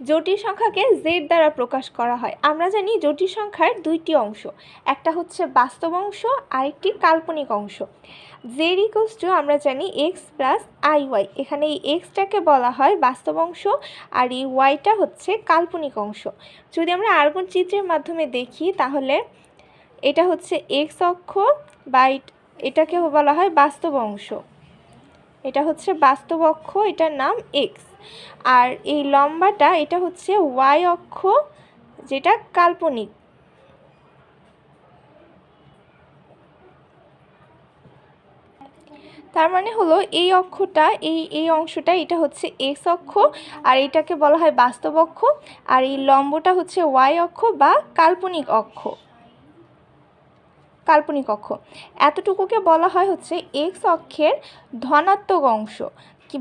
জটিল সংখ্যাকে জেড দ্বারা প্রকাশ করা হয়। আমরা জানি জটিল সংখ্যার দুইটি অংশ, একটা হচ্ছে বাস্তব অংশ আর একটি কাল্পনিক অংশ। জেড ইকুয়ালস টু আমরা জানি এক্স প্লাস আই ওয়াই। এখানে এই এক্সটাকে বলা হয় বাস্তব অংশ আর এই ওয়াইটা হচ্ছে কাল্পনিক অংশ। যদি আমরা আর্গন চিত্রের মাধ্যমে দেখি তাহলে এটা হচ্ছে এক্স অক্ষ বা এটাকে বলা হয় বাস্তব অংশ, এটা হচ্ছে বাস্তব অক্ষ, এটার নাম এক্স। আর এই লম্বাটা এটা হচ্ছে ওয়াই অক্ষ, যেটা কাল্পনিক। তার মানে হলো এই অক্ষটা এই অংশটা এটা হচ্ছে এক্স অক্ষ আর এটাকে বলা হয় বাস্তব অক্ষ, আর এই লম্বটা হচ্ছে ওয়াই অক্ষ বা কাল্পনিক অক্ষ। এতটুকুকে বলা হয় হচ্ছে এক্স অক্ষের ধনাত্মক অংশ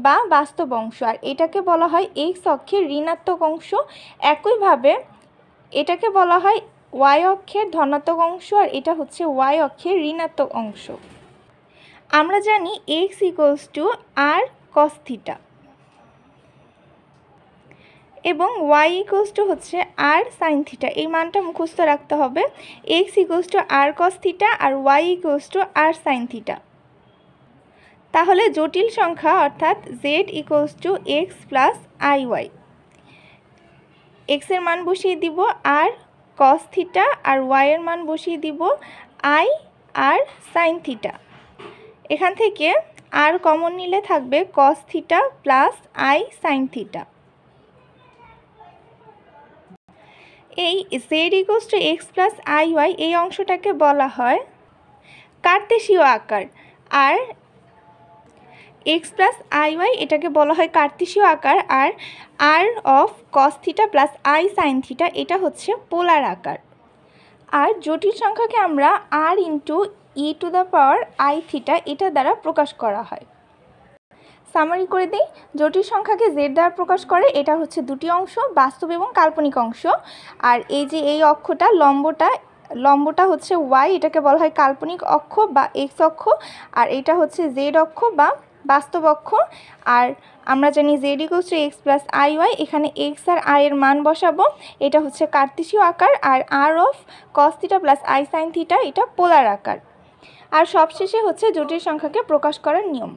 বা বাস্তব অংশ, আর এটাকে বলা হয় এক্স অক্ষের ঋণাত্মক অংশ। একইভাবে এটাকে বলা হয় ওয়াই অক্ষের ধনাত্মক অংশ আর এটা হচ্ছে ওয়াই অক্ষের ঋণাত্মক অংশ। আমরা জানি x equals to r cos theta এবং ওয়াই ইকুয়ালস টু হচ্ছে আর সাইন থিটা। এই মানটা মুখস্থ রাখতে হবে। X equals to r cos theta আর y equals to r sine theta. তাহলে জটিল সংখ্যা অর্থাৎ z equals to x plus i y. এক্সের মান বসিয়ে দিব আর কস থিটা আর ওয়াইয়ের মান বসিয়ে দিব আই আর সাইন থিটা। এখান থেকে আর কমন নিলে থাকবে cos theta plus i sine theta. এই Z equals to x plus i Y এই অংশটাকে বলা হয় কার্তেশীয় আকার, আর এক্স প্লাস আই ওয়াই এটাকে বলা হয় কার্তেশীয় আকার, আর r of cos theta plus i sine theta এটা হচ্ছে পোলার আকার। আর জটিল সংখ্যাকে আমরা r into e to the power i theta এটা দ্বারা প্রকাশ করা হয়। সামারি করে দিই, জটিল সংখ্যাকে জেড দ্বারা প্রকাশ করে, এটা হচ্ছে দুটি অংশ, বাস্তব এবং কাল্পনিক অংশ। আর এই যে এই অক্ষটা লম্বটা হচ্ছে ওয়াই, এটাকে বলা হয় কাল্পনিক অক্ষ বা এক্স অক্ষ, আর এটা হচ্ছে জেড অক্ষ বা বাস্তব অক্ষ। আর আমরা জানি Z equals to x plus i Y, এখানে এক্স আর আই এর মান বসাবো, এটা হচ্ছে কার্তেশীয় আকার, আর r of cos theta plus i sine theta এটা পোলার আকার। আর সবশেষে হচ্ছে জটিল সংখ্যাকে প্রকাশ করার নিয়ম।